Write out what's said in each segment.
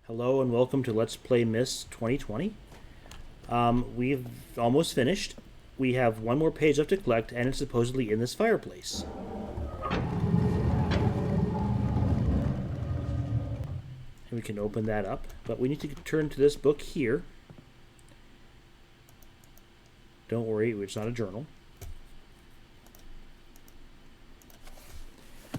Hello and welcome to Let's Play Myst 2020. We've almost finished. We have one more page left to collect, and it's supposedly in this fireplace. And we can open that up, but we need to turn to this book here. Don't worry, it's not a journal.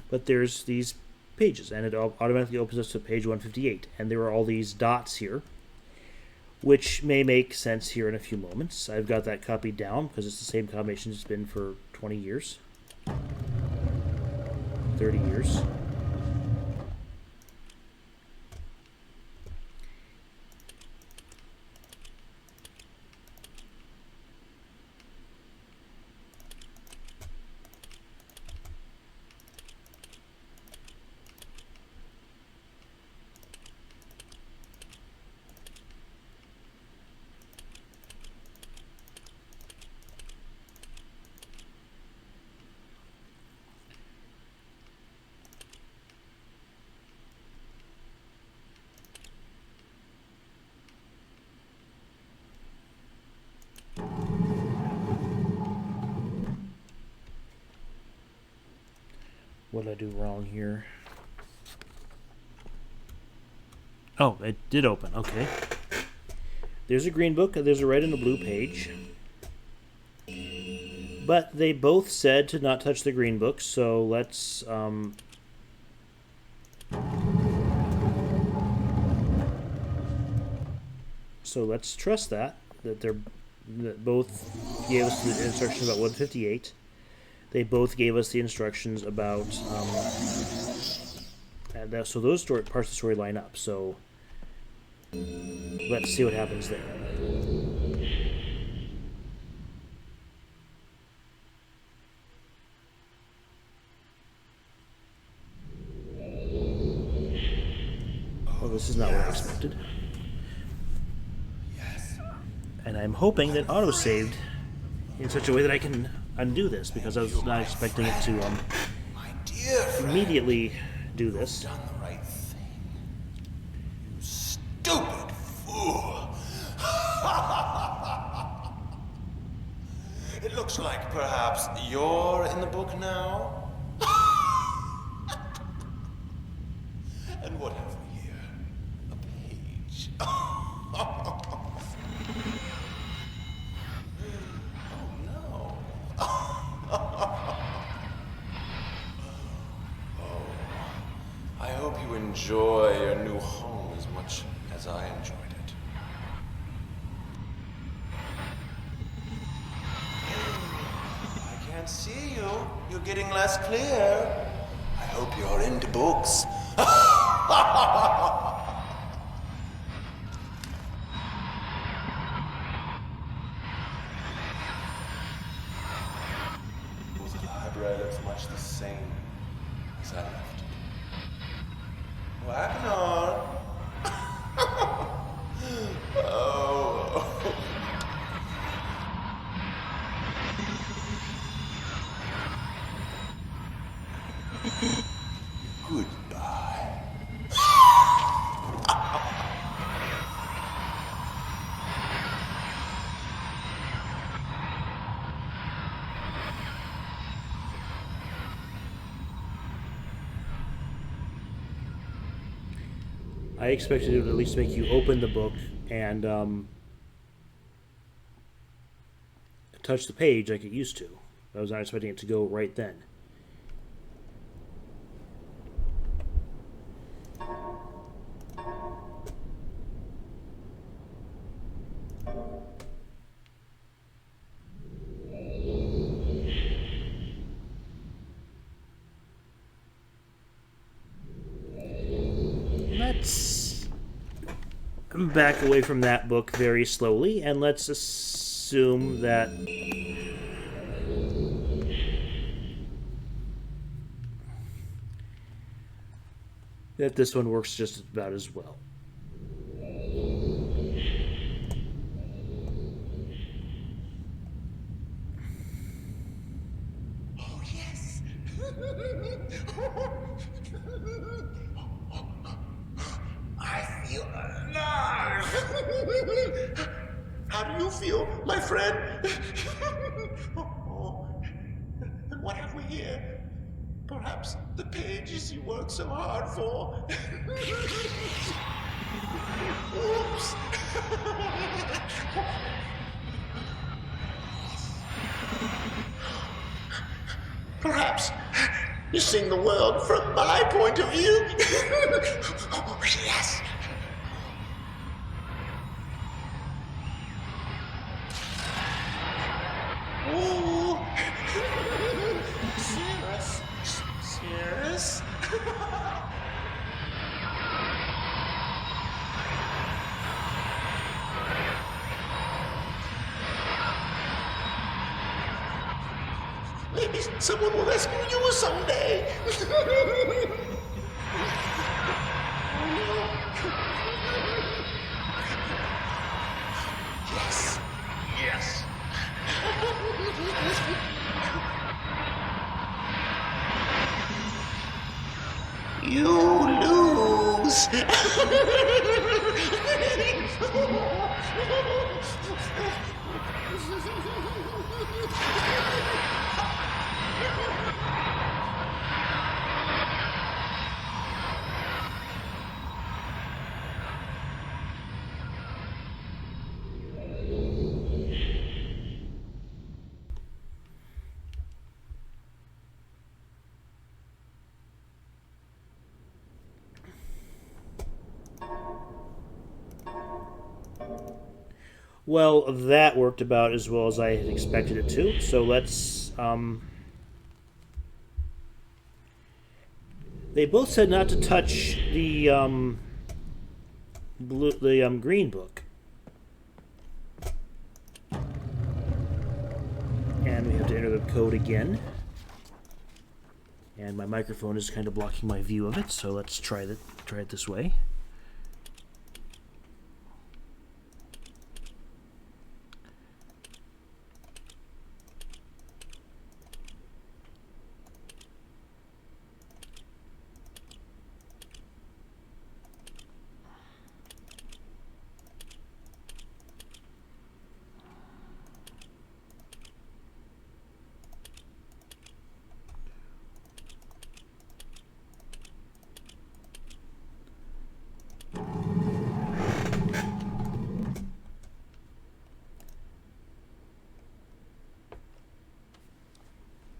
But there's these pages, and it automatically opens us to page 158. And there are all these dots here, which may make sense here in a few moments. I've got that copied down because it's the same combination it's been for 20 years, 30 years. What did I do wrong here? Oh, it did open. Okay. There's a green book, there's a red and a blue page. But they both said to not touch the green book, so let's trust that both gave us the instructions about 158. They both gave us the instructions about, so those parts of the story line up. So let's see what happens there. Oh, this is not what I expected. Yes. And I'm hoping that auto-saved in such a way that I can undo this, because I was not expecting it to My dear friend, immediately do this. you've done the right thing. You stupid fool. It looks like perhaps you're in the book now. And what have we here? A page. I hope you enjoy your new home as much as I enjoyed it. I can't see you. You're getting less clear. I hope you're into books. The library looks much the same as I left it. Achenar. Oh. Goodbye. I expected it to at least make you open the book and touch the page like it used to. I was not expecting it to go right then. Let's back away from that book very slowly, and let's assume that this one works just about as well. Oh, yes. I feel How do you feel, my friend? Oh, and what have we here? Perhaps the pages you worked so hard for. Oops. Perhaps you're seeing the world from my point of view. Oh, yes. Oh, Sirrus. Sirrus. Maybe someone will rescue you someday. Yes. Yes. You lose. Well, that worked about as well as I had expected it to. So let's. They both said not to touch the green book, and we have to enter the code again. And my microphone is kind of blocking my view of it, so let's try it this way.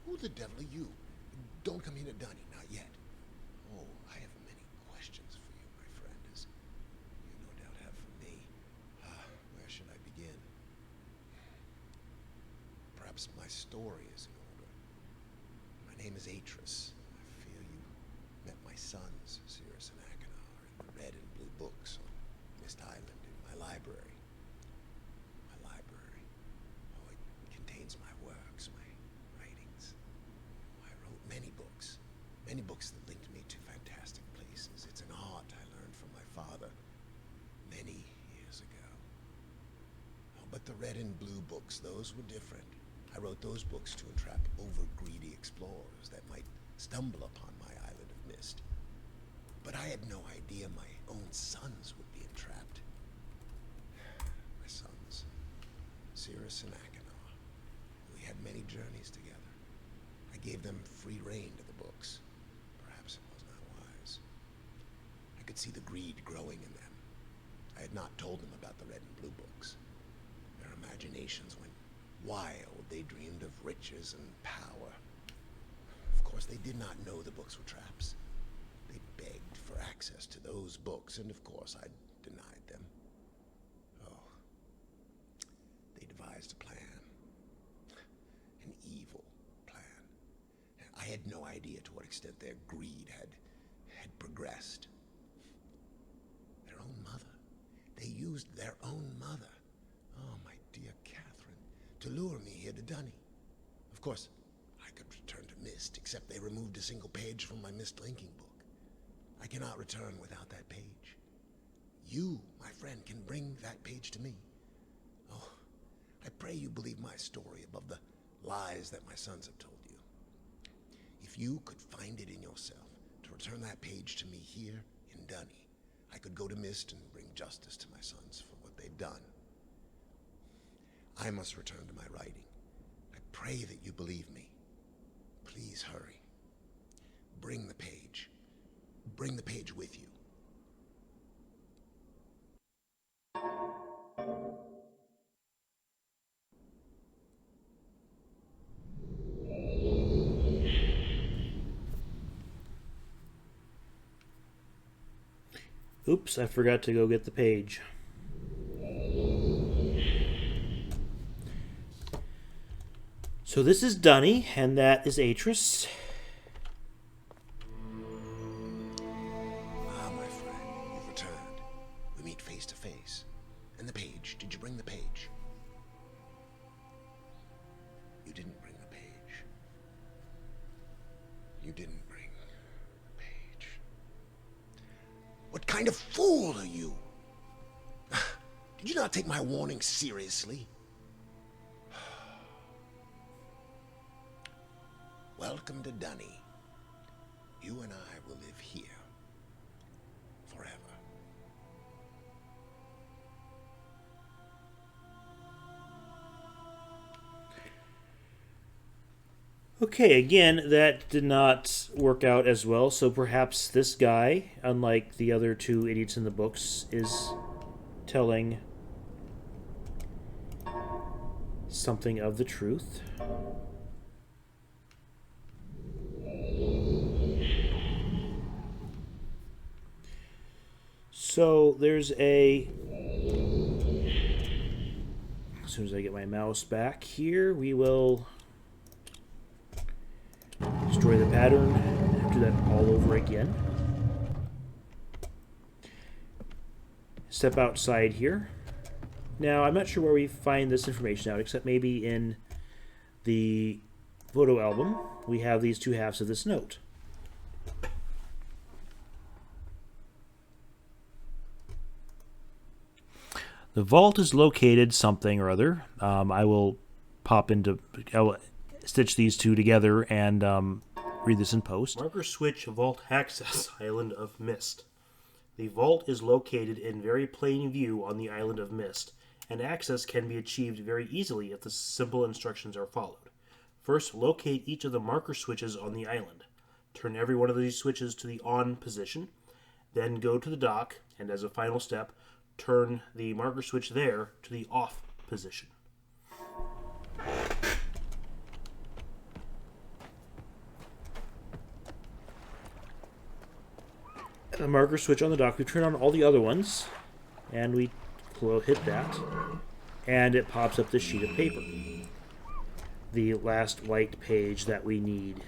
Who the devil are you? Don't come in at Dunny, not yet. Oh, I have many questions for you, my friend, as you no doubt have for me. Where should I begin? Perhaps my story is in order. My name is Achenar. I fear you met my sons, Sirrus and Achenar, in the red and blue books on Myst Island in my library. My library. Oh, it contains my works, my writings. I wrote many books that linked me to fantastic places. It's an art I learned from my father many years ago. Oh, but the red and blue books, those were different. I wrote those books to entrap over-greedy explorers that might stumble upon my island of Myst. But I had no idea my own sons would be entrapped. My sons, Sirrus and Achenar. We had many journeys together. I gave them free rein to the books. Perhaps it was not wise. I could see the greed growing in them. I had not told them about the red and blue books. Their imaginations went wild. They dreamed of riches and power. Of course, they did not know the books were traps. They begged for access to those books, and of course I denied them. Oh, they devised a plan. An evil plan. I had no idea to what extent their greed had progressed. Their own mother. They used their own mother. Oh, my dear Catherine, to lure me here to Dunny. Of course, I could return to Myst, except they removed a single page from my Myst linking book. I cannot return without that page. You, my friend, can bring that page to me. Oh, I pray you believe my story above the lies that my sons have told you. If you could find it in yourself to return that page to me here in Dunny, I could go to Myst and bring justice to my sons for what they've done. I must return to my writing. I pray that you believe me. Please hurry. Bring the page. Bring the page with you. Oops, I forgot to go get the page. So this is Dunny, and that is Achenar. Ah, my friend, you've returned. We meet face to face. And the page, did you bring the page? You didn't bring the page. You didn't bring the page. What kind of fool are you? Did you not take my warning seriously? Welcome to Dunny. You and I will live here forever. Okay, again, that did not work out as well, so perhaps this guy, unlike the other two idiots in the books, is telling something of the truth. So there's a... As soon as I get my mouse back here, we will destroy the pattern and do that all over again. Step outside here. Now, I'm not sure where we find this information out, except maybe in the photo album, we have these two halves of this note. The vault is located something or other. I will stitch these two together and read this in post. Marker switch vault access island of Myst. The vault is located in very plain view on the island of Myst, and access can be achieved very easily if the simple instructions are followed. First, locate each of the marker switches on the island. Turn every one of these switches to the on position. Then go to the dock, and as a final step, turn the marker switch there to the off position. The marker switch on the dock, we turn on all the other ones, and we hit that, and it pops up this sheet of paper. The last white page that we need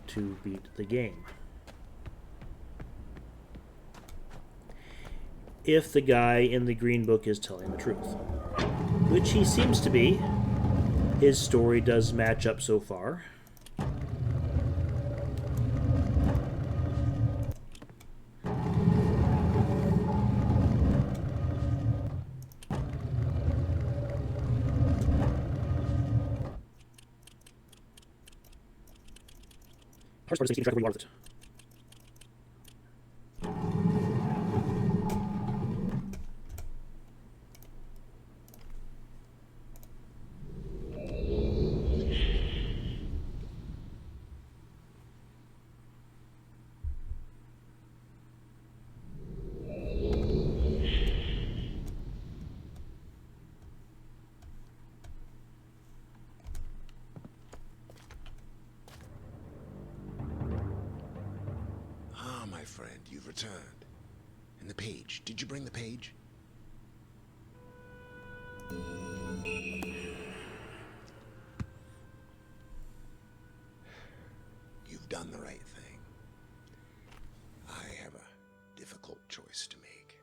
to beat the game. If the guy in the green book is telling the truth, which he seems to be. His story does match up so far. Hardest part is keeping track of where you are with it. My friend, you've returned. And the page. Did you bring the page? You've done the right thing. I have a difficult choice to make.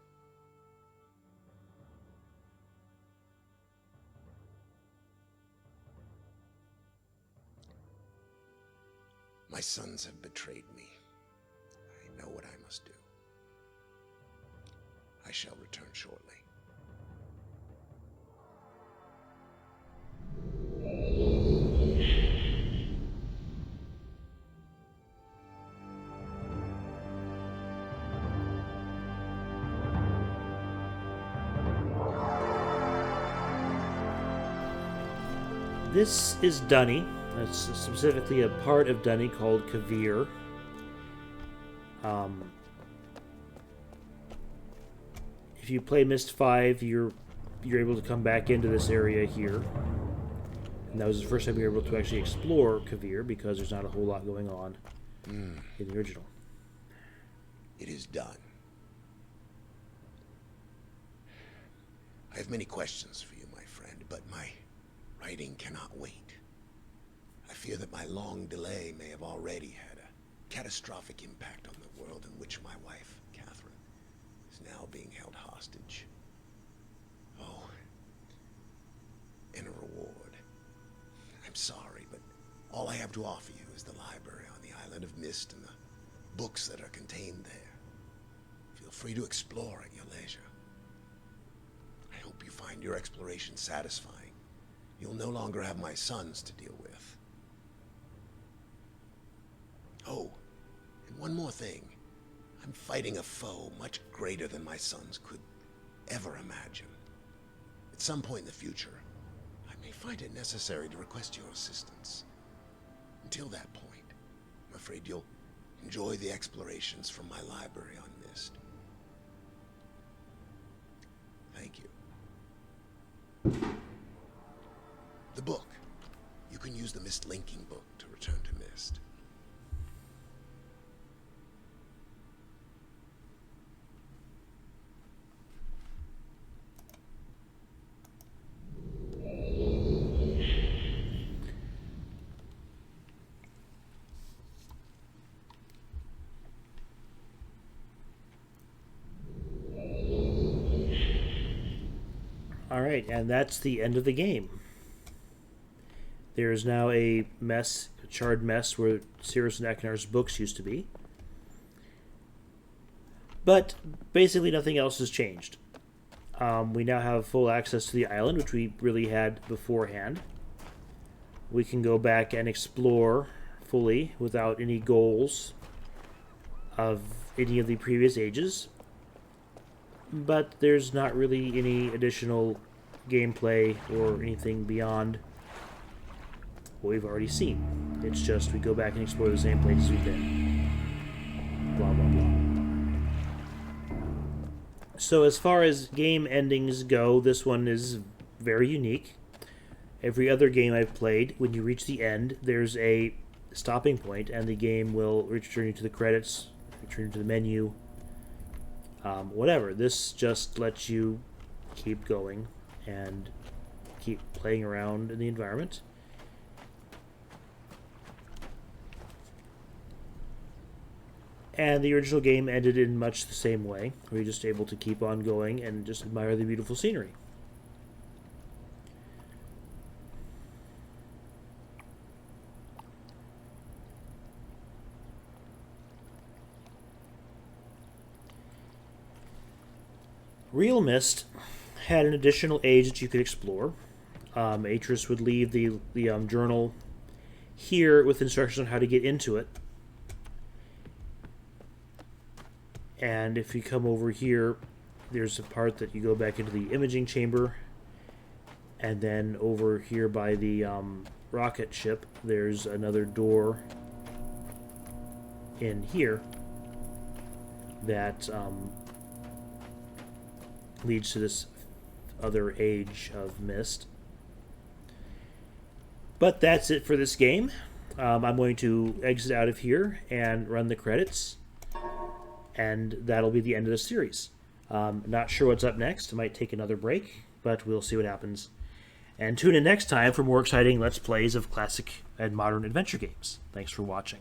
My sons have betrayed me. I know what I must do. I shall return shortly. This is Dunny. It's specifically a part of Dunny called Kavir. If you play Myst 5, you're able to come back into this area here. And that was the first time you were able to actually explore Kavir, because there's not a whole lot going on in the original. It is done. I have many questions for you, my friend, but my writing cannot wait. I fear that my long delay may have already had a catastrophic impact on the world in which my wife, Catherine, is now being held hostage. Oh, and a reward. I'm sorry, but all I have to offer you is the library on the island of Myst and the books that are contained there. Feel free to explore at your leisure. I hope you find your exploration satisfying. You'll no longer have my sons to deal with. Oh, and one more thing. I'm fighting a foe much greater than my sons could ever imagine. At some point in the future, I may find it necessary to request your assistance. Until that point, I'm afraid you'll enjoy the explorations from my library on Myst. Thank you. The book. You can use the Myst linking book to return to Myst. Alright, and that's the end of the game. There is now a mess, a charred mess, where Sirrus and Achenar's books used to be. But basically nothing else has changed. We now have full access to the island, which we really had beforehand. We can go back and explore fully without any goals of any of the previous ages. But there's not really any additional gameplay or anything beyond what we've already seen. It's just we go back and explore the same places we've been. Blah, blah, blah. So as far as game endings go, this one is very unique. Every other game I've played, when you reach the end, there's a stopping point, and the game will return you to the credits, return you to the menu, whatever. This just lets you keep going and keep playing around in the environment. And the original game ended in much the same way, where you're just able to keep on going and just admire the beautiful scenery. Real Myst had an additional age that you could explore. Achenar would leave the journal here with instructions on how to get into it. And if you come over here, there's a part that you go back into the imaging chamber. And then over here by the rocket ship, there's another door in here that leads to this other age of Myst. But that's it for this game. I'm going to exit out of here and run the credits, and that'll be the end of the series. Not sure what's up next. I might take another break, but we'll see what happens. And tune in next time for more exciting Let's Plays of classic and modern adventure games. Thanks for watching.